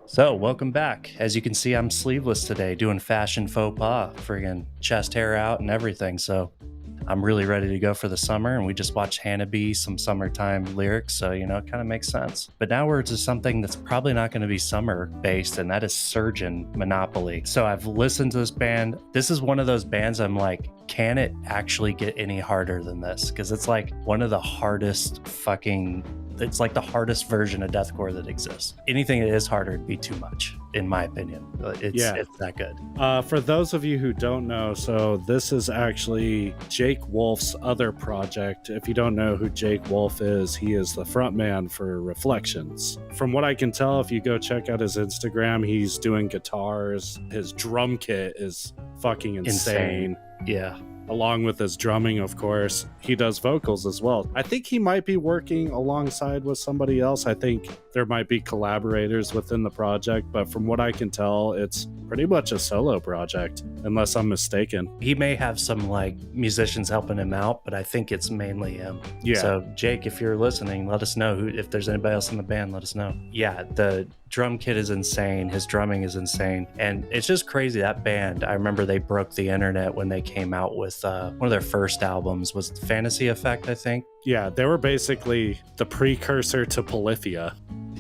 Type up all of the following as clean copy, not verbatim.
So, welcome back. As you can see, I'm sleeveless today, doing fashion faux pas, friggin' chest hair out and everything. So, I'm really ready to go for the summer. And we just watched Hannah B, some summertime lyrics. So, it kind of makes sense. But now we're to something that's probably not going to be summer based, and that is Surgeon Monopoly. So, I've listened to this band. This is one of those bands I'm like, can it actually get any harder than this? Because it's like one of the hardest it's like the hardest version of deathcore that exists. Anything that is harder would be too much, in my opinion. It's that good. For those of you who don't know, so this is actually Jake Wolf's other project. If you don't know who Jake Wolf is, he is the frontman for Reflections. From what I can tell, if you go check out his Instagram, he's doing guitars. His drum kit is fucking insane. Yeah. Along with his drumming, of course, he does vocals as well. I think he might be working alongside with somebody else. I think there might be collaborators within the project, but from what I can tell, it's pretty much a solo project, unless I'm mistaken. He may have some like musicians helping him out, but I think it's mainly him. Yeah. So Jake, if you're listening, let us know if there's anybody else in the band, let us know. Yeah, the drum kit is insane. His drumming is insane. And it's just crazy. That band, I remember they broke the internet when they came out with one of their first albums was Fantasy Effect, I think. Yeah, they were basically the precursor to Polyphia.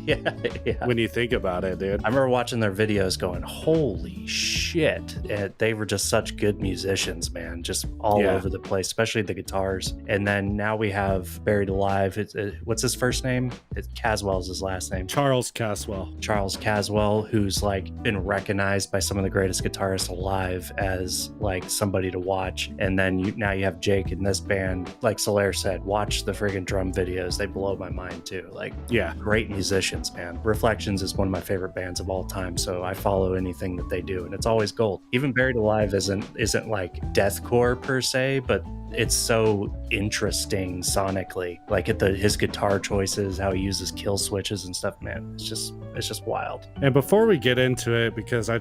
Yeah. When you think about it, dude. I remember watching their videos going, holy shit. And they were just such good musicians, man, just all over the place, especially the guitars. And then now we have Buried Alive. What's his first name? Caswell is his last name. Charles Caswell. Charles Caswell, who's like been recognized by some of the greatest guitarists alive as like somebody to watch. And then now you have Jake in this band. Like Solaire said, watch the friggin' drum videos. They blow my mind too. Like, great musicians. Man, Reflections is one of my favorite bands of all time, so I follow anything that they do, and it's always gold. Even Buried Alive isn't like deathcore per se, but it's so interesting sonically. Like his guitar choices, how he uses kill switches and stuff. Man, it's just wild. And before we get into it, because I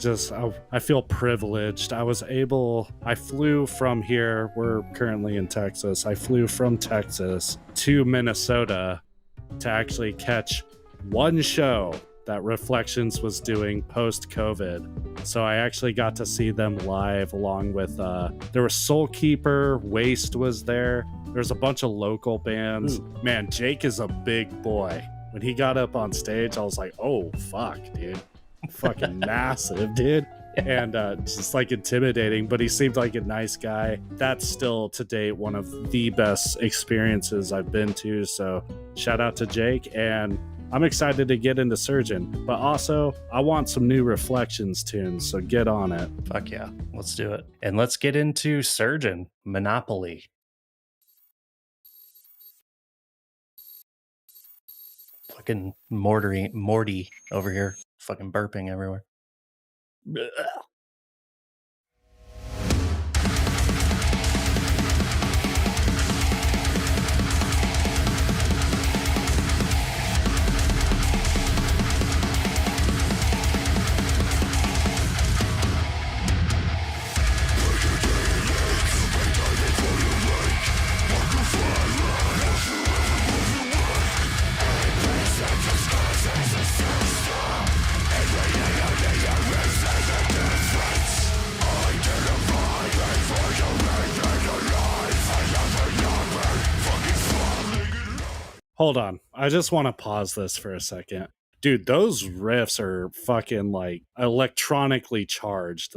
feel privileged, I flew from here. We're currently in Texas. I flew from Texas to Minnesota to actually catch one show that Reflections was doing post-COVID. So I actually got to see them live along with, there was Soulkeeper, Waste was there. There's a bunch of local bands. Man, Jake is a big boy. When he got up on stage, I was like, oh, fuck, dude. Fucking massive, dude. And just like intimidating, but he seemed like a nice guy. That's still to date one of the best experiences I've been to. So shout out to Jake, and I'm excited to get into Surgeon, but also I want some new Reflections tunes, so get on it. Fuck yeah, let's do it. And let's get into Surgeon Monopoly. Fucking Morty over here, fucking burping everywhere. Hold on. I just want to pause this for a second. Dude, those riffs are fucking like electronically charged.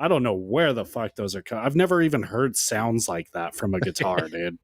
I don't know where the fuck those are coming. I've never even heard sounds like that from a guitar, dude.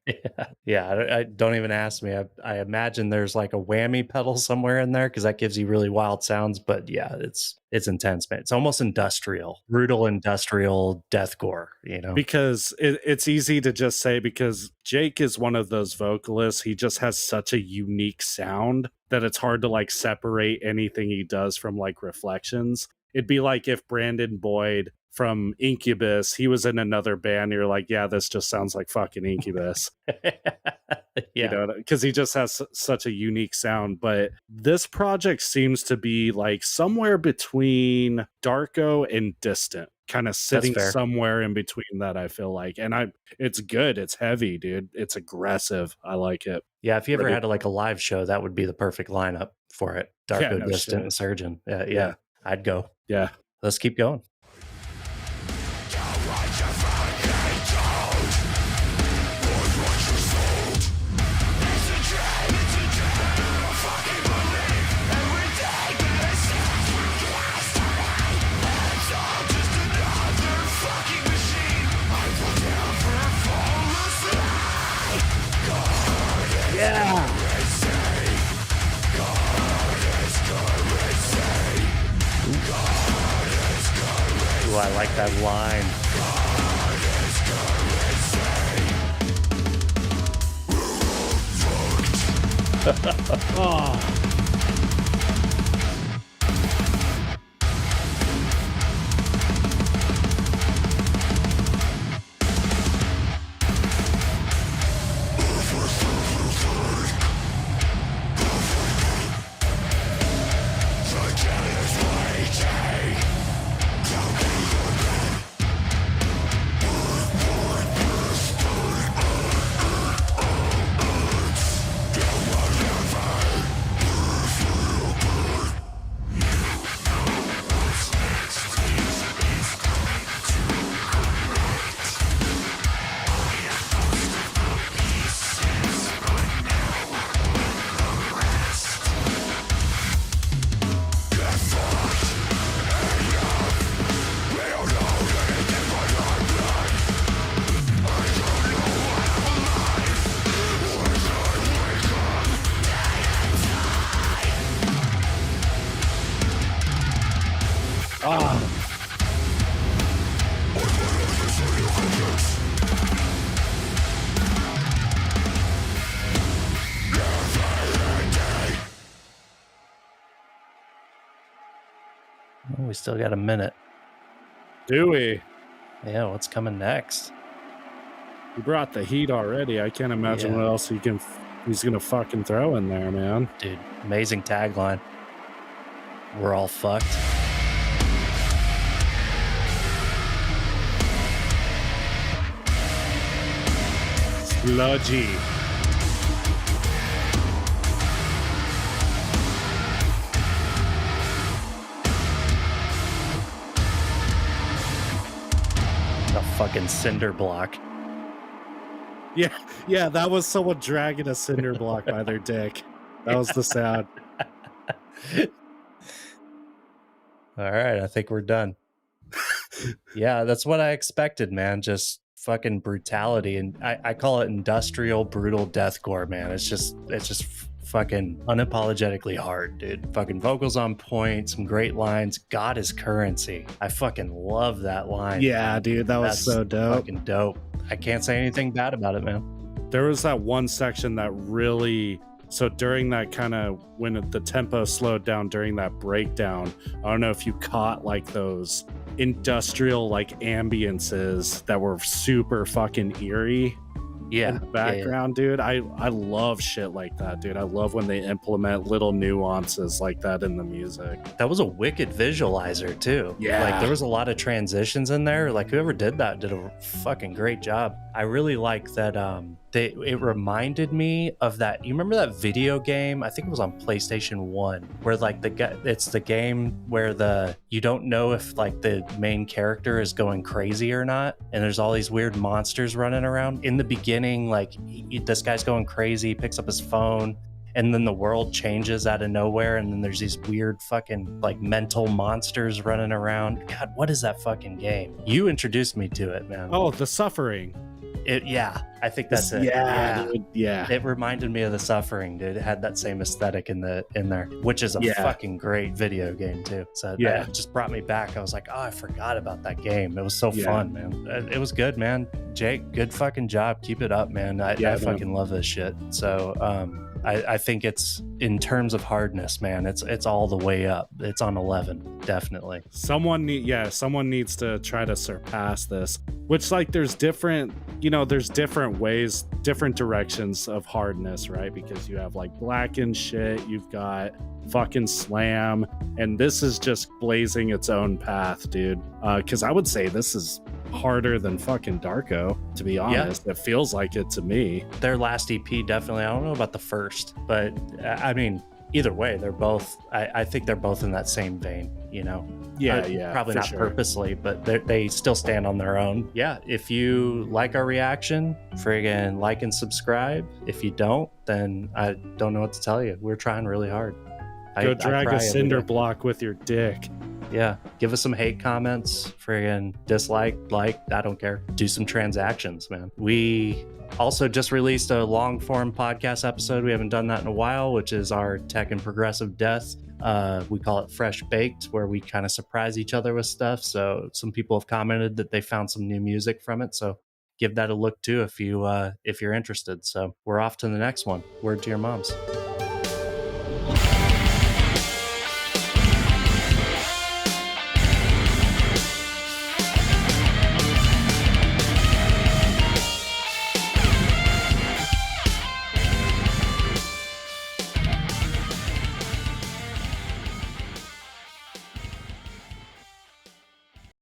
Yeah. I don't even ask me. I imagine there's like a whammy pedal somewhere in there because that gives you really wild sounds. But yeah, it's intense, man. It's almost industrial, brutal industrial deathcore, Because it's easy to just say, because Jake is one of those vocalists. He just has such a unique sound that it's hard to like separate anything he does from like Reflections. It'd be like if Brandon Boyd from Incubus, he was in another band, you're like, yeah, this just sounds like fucking Incubus. Because he just has such a unique sound. But this project seems to be like somewhere between Darko and Distant, kind of sitting somewhere in between that, I feel like. And it's good. It's heavy, dude. It's aggressive. I like it. Yeah, if you ever had like a live show, that would be the perfect lineup. for it. Yeah, Darko no Distant shit. Insurgent. Yeah, Yeah. I'd go. Yeah. Let's keep going. Yeah. Ooh, I like that line. Oh. Oh, we still got a minute. Do we? Yeah, what's coming next? You brought the heat already. I can't imagine Yeah. what else he's gonna fucking throw in there, man. Dude, amazing tagline. We're all fucked. Sludgy. A fucking cinder block. Yeah, that was someone dragging a cinder block by their dick. That was the sound. All right, I think we're done. Yeah, that's what I expected, man. Just fucking brutality, and I call it industrial brutal deathcore, man. It's just fucking unapologetically hard, dude. Fucking vocals on point, some great lines. God is currency. I fucking love that line. Yeah, dude, that was so dope. Fucking dope. I can't say anything bad about it, man. There was that one section that really, so during that kind of, when the tempo slowed down during that breakdown, I don't know if you caught like those industrial like ambiances that were super fucking eerie Yeah, in the background, dude. I love shit like that, dude. I love when they implement little nuances like that in the music. that was a wicked visualizer too. Yeah. Like there was a lot of transitions in there. Like whoever did that did a fucking great job. I really like that it reminded me of that. You remember that video game? I think it was on PlayStation 1 where like it's the game where you don't know if like the main character is going crazy or not, and there's all these weird monsters running around. In the beginning, like this guy's going crazy, picks up his phone, and then the world changes out of nowhere, and then there's these weird fucking like mental monsters running around. God, what is that fucking game? You introduced me to it, man. Oh, The Suffering. Yeah, I think that's it. Dude, yeah. It reminded me of The Suffering, dude. It had that same aesthetic in there, which is a fucking great video game too. So that just brought me back. I was like, oh, I forgot about that game. It was so fun, man. It was good, man. Jake, good fucking job. Keep it up, man. I fucking love this shit. So I think it's, in terms of hardness, man, it's all the way up. It's on 11, definitely. Someone needs to try to surpass this. Which, like, there's different ways, different directions of hardness, right? Because you have like blackened shit, you've got fucking slam, and this is just blazing its own path, dude. Because I would say this is harder than fucking Darko, to be honest. It feels like it to me. Their last EP, definitely. I don't know about the first, but I mean, either way, they're both, I think they're both in that same vein, you know? Yeah, Probably for not sure. purposely, but they still stand on their own. Yeah, if you like our reaction, friggin' like and subscribe. If you don't, then I don't know what to tell you. We're trying really hard. Go I drag cry a every cinder day. block with your dick. Yeah, give us some hate comments, friggin' dislike, like, I don't care. Do some transactions, man. We also just released a long form podcast episode. We haven't done that in a while, which is our tech and progressive death. We call it Fresh Baked, where we kind of surprise each other with stuff. So some people have commented that they found some new music from it. So give that a look too if you're interested. So we're off to the next one. Word to your moms.